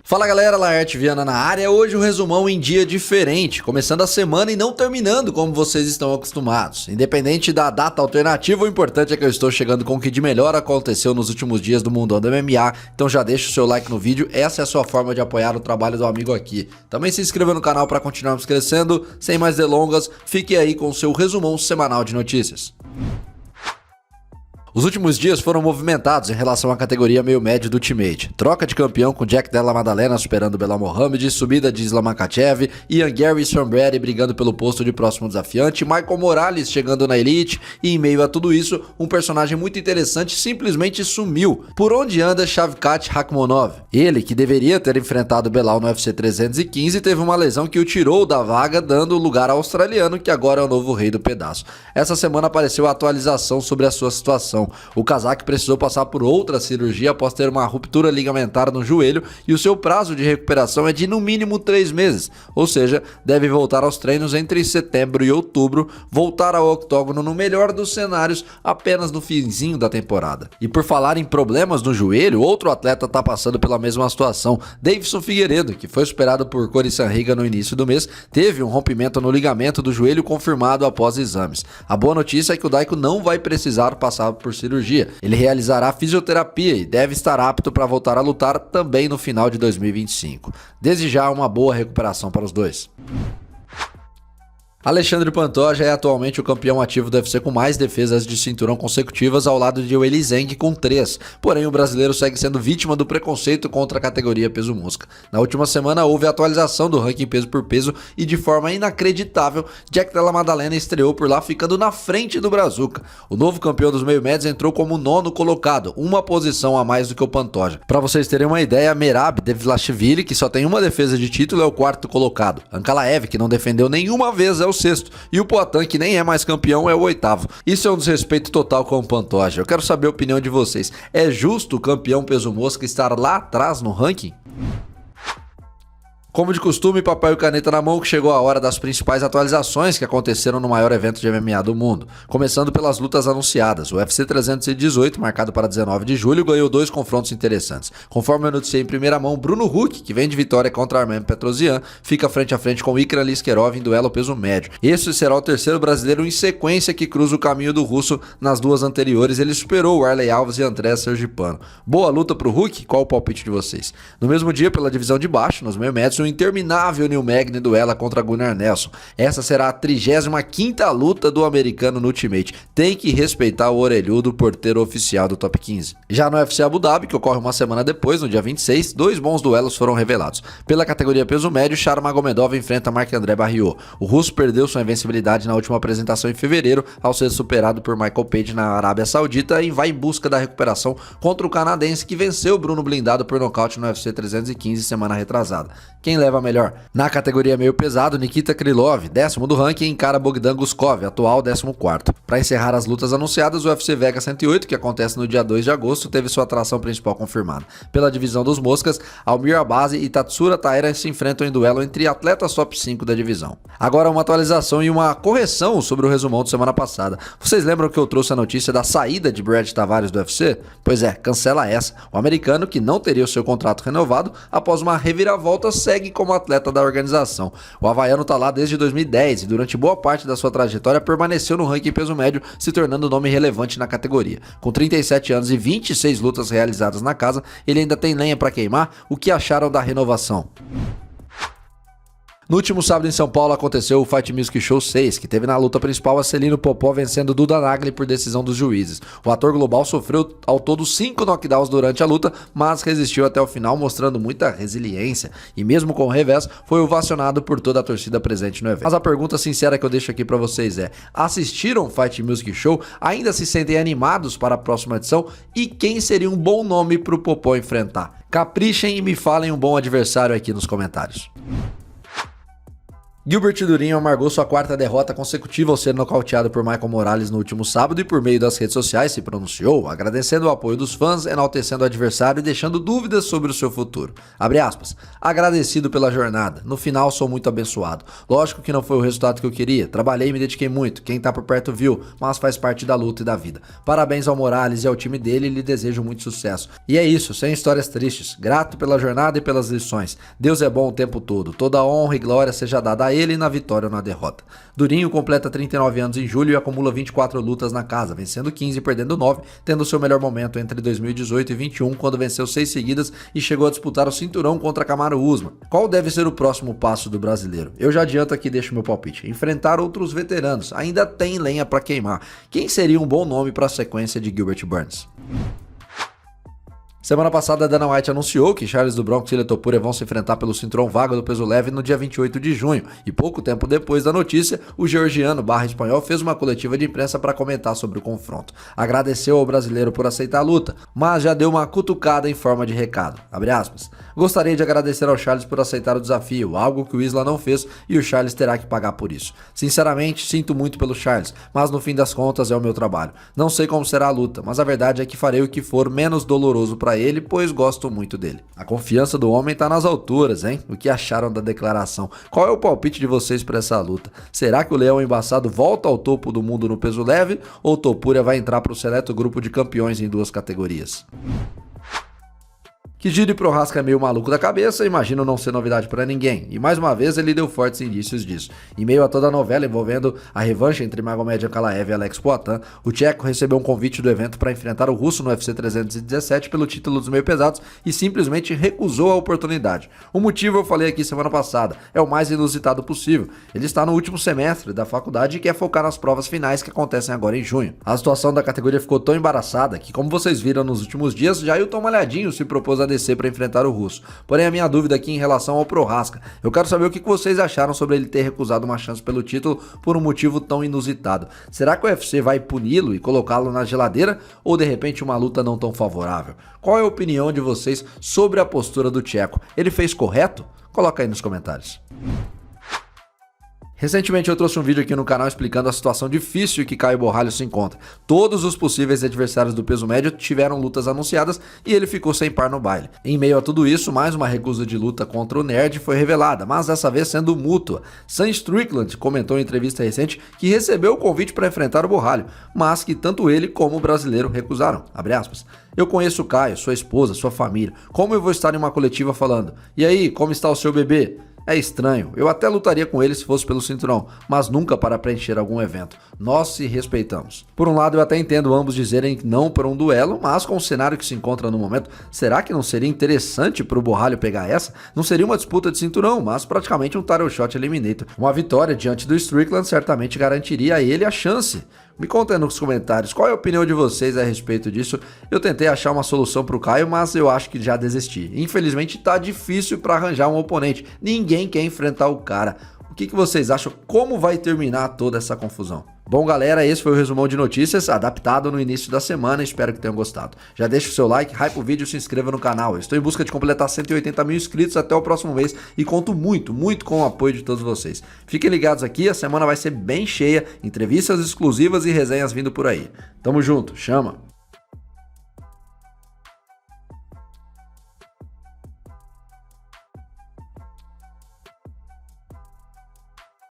Fala galera, Laerte Viana na área. Hoje um resumão em dia diferente, começando a semana e não terminando como vocês estão acostumados. Independente da data alternativa, o importante é que eu estou chegando com o que de melhor aconteceu nos últimos dias do mundão do MMA, então já deixa o seu like no vídeo, essa é a sua forma de apoiar o trabalho do amigo aqui. Também se inscreva no canal para continuarmos crescendo, sem mais delongas, fique aí com o seu resumão semanal de notícias. Os últimos dias foram movimentados em relação à categoria meio-médio do Ultimate. Troca de campeão com Jack Della Maddalena superando Belal Muhammad, subida de Islam Makhachev, Ian Gary e Sean Brady brigando pelo posto de próximo desafiante, Michael Morales chegando na Elite e em meio a tudo isso, um personagem muito interessante simplesmente sumiu. Por onde anda Shavkat Rakhmonov? Ele, que deveria ter enfrentado Belal no UFC 315, teve uma lesão que o tirou da vaga, dando lugar ao australiano, que agora é o novo rei do pedaço. Essa semana apareceu a atualização sobre a sua situação. O cazaque precisou passar por outra cirurgia após ter uma ruptura ligamentar no joelho e o seu prazo de recuperação é de no mínimo 3 meses, ou seja, deve voltar aos treinos entre setembro e outubro, voltar ao octógono no melhor dos cenários apenas no finzinho da temporada. E por falar em problemas no joelho, outro atleta está passando pela mesma situação, Deiveson Figueiredo, que foi superado por Cory Sandhagen no início do mês, teve um rompimento no ligamento do joelho confirmado após exames. A boa notícia é que o Daiko não vai precisar passar por cirurgia. Ele realizará fisioterapia e deve estar apto para voltar a lutar também no final de 2025. Desde já, uma boa recuperação para os dois. Alexandre Pantoja é atualmente o campeão ativo do UFC com mais defesas de cinturão consecutivas ao lado de Weili Zhang com 3, porém o brasileiro segue sendo vítima do preconceito contra a categoria peso mosca. Na última semana houve a atualização do ranking peso por peso e de forma inacreditável, Jack Della Maddalena estreou por lá ficando na frente do Brazuca. O novo campeão dos meio-médios entrou como 9º colocado, uma posição a mais do que o Pantoja. Para vocês terem uma ideia, Merab Dvalishvili, que só tem uma defesa de título, é o 4º colocado. Ankalaev, que não defendeu nenhuma vez, é o 6º, e o Poatan, que nem é mais campeão, é o 8º. Isso é um desrespeito total com o Pantoja. Eu quero saber a opinião de vocês. É justo o campeão peso mosca estar lá atrás no ranking? Como de costume, papel e caneta na mão, que chegou a hora das principais atualizações que aconteceram no maior evento de MMA do mundo. Começando pelas lutas anunciadas. O UFC 318, marcado para 19 de julho, ganhou 2 confrontos interessantes. Conforme eu noticiei em primeira mão, Bruno Huck, que vem de vitória contra Armen Petrosyan, fica frente a frente com Ikran Liskerov em duelo peso médio. Esse será o terceiro brasileiro em sequência que cruza o caminho do russo. Nas duas anteriores, ele superou o Arley Alves e André Sergipano. Boa luta pro Huck? Qual o palpite de vocês? No mesmo dia, pela divisão de baixo, nos meio-médios, o interminável Neil Magny duela contra Gunnar Nelson. Essa será a 35ª luta do americano no Ultimate. Tem que respeitar o orelhudo porteiro oficial do Top 15. Já no UFC Abu Dhabi, que ocorre uma semana depois, no dia 26, 2 bons duelos foram revelados. Pela categoria peso médio, Sharma Magomedov enfrenta Marc-André Barriault. O russo perdeu sua invencibilidade na última apresentação em fevereiro, ao ser superado por Michael Page na Arábia Saudita e vai em busca da recuperação contra o canadense que venceu Bruno Blindado por nocaute no UFC 315 semana retrasada. Quem leva a melhor? Na categoria meio pesado, Nikita Krylov, 10º do ranking, encara Bogdan Guskov, atual 14º. Para encerrar as lutas anunciadas, o UFC Vegas 108, que acontece no dia 2 de agosto, teve sua atração principal confirmada. Pela divisão dos moscas, Almir Abazi e Tatsura Taira se enfrentam em duelo entre atletas top 5 da divisão. Agora uma atualização e uma correção sobre o resumão de semana passada. Vocês lembram que eu trouxe a notícia da saída de Brad Tavares do UFC? Pois é, cancela essa. O americano, que não teria o seu contrato renovado, após uma reviravolta, segue como atleta da organização. O havaiano tá lá desde 2010 e durante boa parte da sua trajetória permaneceu no ranking peso médio, se tornando nome relevante na categoria. Com 37 anos e 26 lutas realizadas na casa, ele ainda tem lenha para queimar. O que acharam da renovação? No último sábado em São Paulo aconteceu o Fight Music Show 6, que teve na luta principal a Celino Popó vencendo Duda Nagli por decisão dos juízes. O ator global sofreu ao todo 5 knockdowns durante a luta, mas resistiu até o final, mostrando muita resiliência e mesmo com o revés, foi ovacionado por toda a torcida presente no evento. Mas a pergunta sincera que eu deixo aqui pra vocês é: assistiram o Fight Music Show? Ainda se sentem animados para a próxima edição? E quem seria um bom nome pro Popó enfrentar? Caprichem e me falem um bom adversário aqui nos comentários. Gilbert Durinho amargou sua quarta derrota consecutiva ao ser nocauteado por Michael Morales no último sábado e por meio das redes sociais se pronunciou, agradecendo o apoio dos fãs, enaltecendo o adversário e deixando dúvidas sobre o seu futuro. Abre aspas, agradecido pela jornada, no final sou muito abençoado. Lógico que não foi o resultado que eu queria, trabalhei e me dediquei muito, quem tá por perto viu, mas faz parte da luta e da vida. Parabéns ao Morales e ao time dele e lhe desejo muito sucesso. E é isso, sem histórias tristes, grato pela jornada e pelas lições. Deus é bom o tempo todo, toda honra e glória seja dada a ele na vitória ou na derrota. Durinho completa 39 anos em julho e acumula 24 lutas na casa, vencendo 15 e perdendo 9, tendo seu melhor momento entre 2018 e 21, quando venceu 6 seguidas e chegou a disputar o cinturão contra Kamaru Usman. Qual deve ser o próximo passo do brasileiro? Eu já adianto aqui e deixo meu palpite. Enfrentar outros veteranos, ainda tem lenha pra queimar. Quem seria um bom nome para a sequência de Gilbert Burns? Semana passada, Dana White anunciou que Charles do Bronx e Ilia Topuria vão se enfrentar pelo cinturão vaga do peso leve no dia 28 de junho, e pouco tempo depois da notícia, o georgiano /espanhol fez uma coletiva de imprensa para comentar sobre o confronto. Agradeceu ao brasileiro por aceitar a luta, mas já deu uma cutucada em forma de recado. Abre aspas. Gostaria de agradecer ao Charles por aceitar o desafio, algo que o Isla não fez e o Charles terá que pagar por isso. Sinceramente, sinto muito pelo Charles, mas no fim das contas é o meu trabalho. Não sei como será a luta, mas a verdade é que farei o que for menos doloroso para ele, pois gosto muito dele. A confiança do homem tá nas alturas, hein? O que acharam da declaração? Qual é o palpite de vocês para essa luta? Será que o Leão Embaçado volta ao topo do mundo no peso leve ou Topuria vai entrar para o seleto grupo de campeões em 2 categorias? Que Giri Prochazka é meio maluco da cabeça, imagino não ser novidade para ninguém, e mais uma vez ele deu fortes indícios disso. Em meio a toda a novela envolvendo a revanche entre Magomed Ankalaev e Alex Poatan, o tcheco recebeu um convite do evento para enfrentar o russo no UFC 317 pelo título dos meio pesados e simplesmente recusou a oportunidade. O motivo eu falei aqui semana passada, é o mais inusitado possível. Ele está no último semestre da faculdade e quer focar nas provas finais que acontecem agora em junho. A situação da categoria ficou tão embaraçada que, como vocês viram nos últimos dias, Jailton Malhadinho se propôs a descer para enfrentar o russo. Porém, a minha dúvida aqui em relação ao Prochazka, eu quero saber o que vocês acharam sobre ele ter recusado uma chance pelo título por um motivo tão inusitado. Será que o UFC vai puni-lo e colocá-lo na geladeira ou de repente uma luta não tão favorável? Qual é a opinião de vocês sobre a postura do tcheco? Ele fez correto? Coloca aí nos comentários. Recentemente eu trouxe um vídeo aqui no canal explicando a situação difícil que Caio Borralho se encontra. Todos os possíveis adversários do peso médio tiveram lutas anunciadas e ele ficou sem par no baile. Em meio a tudo isso, mais uma recusa de luta contra o Nerd foi revelada, mas dessa vez sendo mútua. Sam Strickland comentou em entrevista recente que recebeu o convite para enfrentar o Borralho, mas que tanto ele como o brasileiro recusaram. Abre aspas. Eu conheço o Caio, sua esposa, sua família. Como eu vou estar em uma coletiva falando? E aí, como está o seu bebê? É estranho, eu até lutaria com ele se fosse pelo cinturão, mas nunca para preencher algum evento. Nós se respeitamos. Por um lado eu até entendo ambos dizerem não por um duelo, mas com o cenário que se encontra no momento, será que não seria interessante para o Borralho pegar essa? Não seria uma disputa de cinturão, mas praticamente um title shot eliminator. Uma vitória diante do Strickland certamente garantiria a ele a chance. Me conta aí nos comentários qual é a opinião de vocês a respeito disso. Eu tentei achar uma solução pro Caio, mas eu acho que já desisti. Infelizmente tá difícil para arranjar um oponente. Ninguém quer enfrentar o cara. O que vocês acham? Como vai terminar toda essa confusão? Bom, galera, esse foi o resumão de notícias adaptado no início da semana, espero que tenham gostado. Já deixa o seu like, hype o vídeo e se inscreva no canal. Eu estou em busca de completar 180 mil inscritos até o próximo mês e conto muito com o apoio de todos vocês. Fiquem ligados aqui, a semana vai ser bem cheia, entrevistas exclusivas e resenhas vindo por aí. Tamo junto, chama!